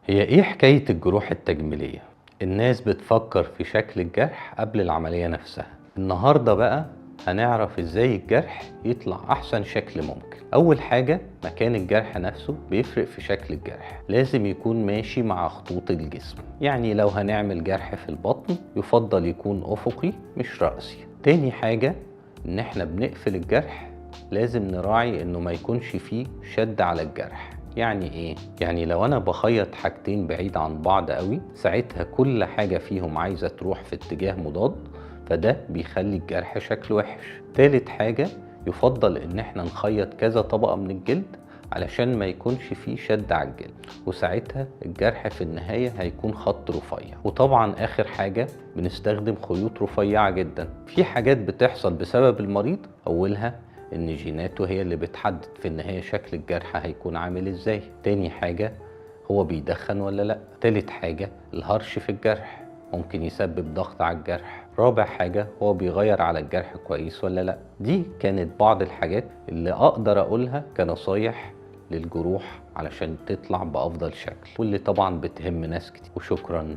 هي ايه حكاية الجروح التجميلية؟ الناس بتفكر في شكل الجرح قبل العملية نفسها. النهاردة بقى هنعرف ازاي الجرح يطلع احسن شكل ممكن. اول حاجة مكان الجرح نفسه بيفرق في شكل الجرح، لازم يكون ماشي مع خطوط الجسم. يعني لو هنعمل جرح في البطن يفضل يكون افقي مش رأسي. تاني حاجة ان احنا بنقفل الجرح لازم نراعي انه ما يكونش فيه شد على الجرح. يعني ايه؟ يعني لو انا بخيط حاجتين بعيد عن بعض قوي، ساعتها كل حاجة فيهم عايزة تروح في اتجاه مضاد، فده بيخلي الجرح شكله وحش. تالت حاجة يفضل ان احنا نخيط كذا طبقة من الجلد علشان ما يكونش فيه شد على الجلد، وساعتها الجرح في النهاية هيكون خط رفيع. وطبعا اخر حاجة بنستخدم خيوط رفيعة جدا. في حاجات بتحصل بسبب المريض، اولها ان جيناته هي اللي بتحدد في النهاية شكل الجرح هيكون عامل ازاي. تاني حاجة هو بيدخن ولا لا. تالت حاجة الهرش في الجرح ممكن يسبب ضغط على الجرح. رابع حاجة هو بيغير على الجرح كويس ولا لا. دي كانت بعض الحاجات اللي اقدر اقولها كنصايح للجروح علشان تطلع بافضل شكل، واللي طبعا بتهم ناس كتير. وشكرا.